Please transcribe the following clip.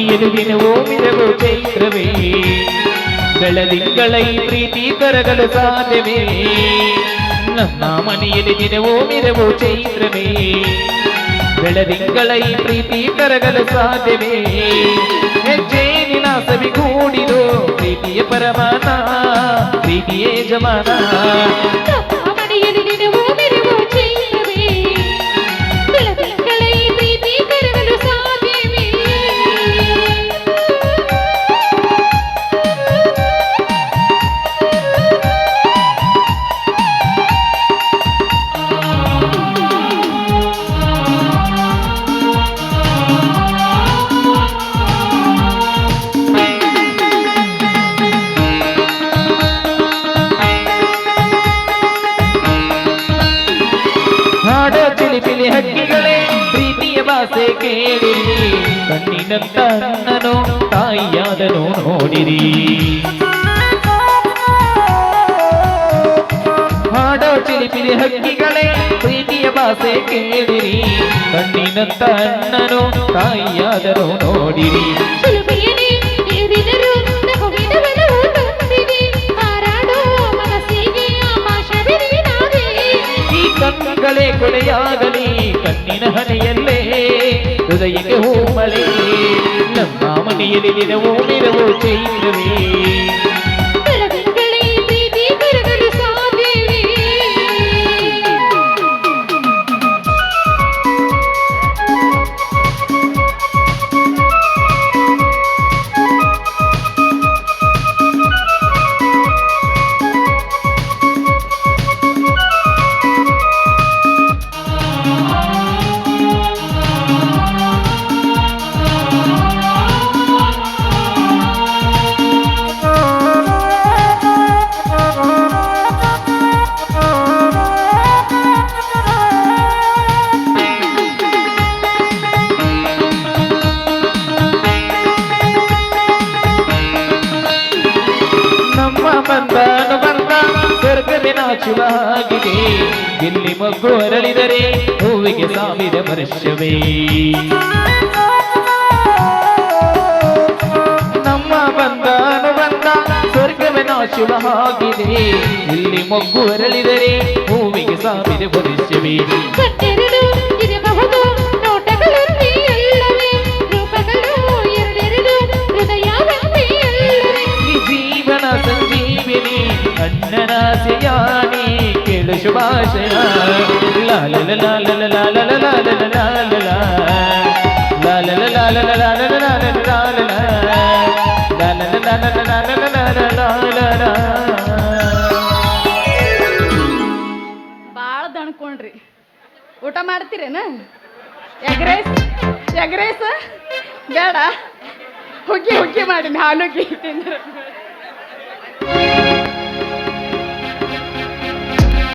ಮನೆಯಲ್ಲಿ ದಿನವೂ ಮಿರವು ಚೈತ್ರವೇ ಬೆಳದಿಂಗಳ ಈ ಪ್ರೀತಿ ಕರಗಲು ಸಾಧ್ಯವೇ ನಮ್ಮ ಮನೆಯಲ್ಲಿ ದಿನವೂ ಮಿರವು ಚೈತ್ರವೇ ಬೆಳದಿಂಗಳ ಈ ಪ್ರೀತಿ ಕರಗಲು ಸಾಧ್ಯವೇ ಹೆಜ್ಜೇನಿನ ಸವಿಗೂಡಿದು ಪ್ರೀತಿಯ ಪರಮಾನ ಪ್ರೀತಿಯೇ ಜಮಾನ ಪಿಲಿ ಹಕ್ಕಿಗಳೇ ಪ್ರೀತಿಯ ಭಾಷೆ ಕೇಳಿರಿ ಕಣ್ಣಿನಂತ ಅಣ್ಣನು ತಾಯಿಯಾದನು ನೋಡಿರಿ ಹಾಡೋ ಚಿಲಿಪಿಲಿ ಹಕ್ಕಿಗಳೇ ಪ್ರೀತಿಯ ಭಾಷೆ ಕೇಳಿರಿ ಕಣ್ಣಿನಂತ ಅಣ್ಣನು ತಾಯಿಯಾದನು ನೋಡಿರಿ ಕಣ್ಣುಗಳೇ ಕೊಲೆಯಾಗಲಿ ಕಣ್ಣಿನ ಹಣೆಯಲ್ಲೇ ಹೃದಯಕ್ಕೆ ಹೂಮಳೆ ನಮ್ಮ ಮನೆಯಲ್ಲಿ ದಿನವೂ ಮಿರವು ಚೈತ್ರವೇ ಬಂದಾನು ಬಂದ ಸ್ವರ್ಗವೇ ನಾಚುವಾಗಿದೆ ಇಲ್ಲಿ ಮಗ್ಗು ಅರಳಿದರೆ ಹೂವಿಗೆ ಸಾವಿರ ವರ್ಷವೇ ನಮ್ಮ ಬಂದಾನು ಬಂದ ಸ್ವರ್ಗವೇ ನಾಚುವಾಗಿದೆ ಇಲ್ಲಿ ಮಗ್ಗು ಅರಳಿದರೆ ಹೂವಿಗೆ ಸಾವಿರ ವರ್ಷವೇ ಅಣ್ಣನ ಸಿಯಾನಿ ಕೇಳು ಶುಭಾಶಯ ಲಾಲ ಲಾಲ ಲಾಲ ಲಾಲ ಬಾಳ ದಣ್ಕೊಂಡ್ರಿ ಊಟ ಮಾಡ್ತೀರೇನ ಎಗ್ ರೈಸ್ ಬೇಡ ಹುಗ್ಗಿ ಹುಗ್ಗಿ ಮಾಡಿ ಹಾಲುಗ್ಗಿ ತಿಂದ್ರೆ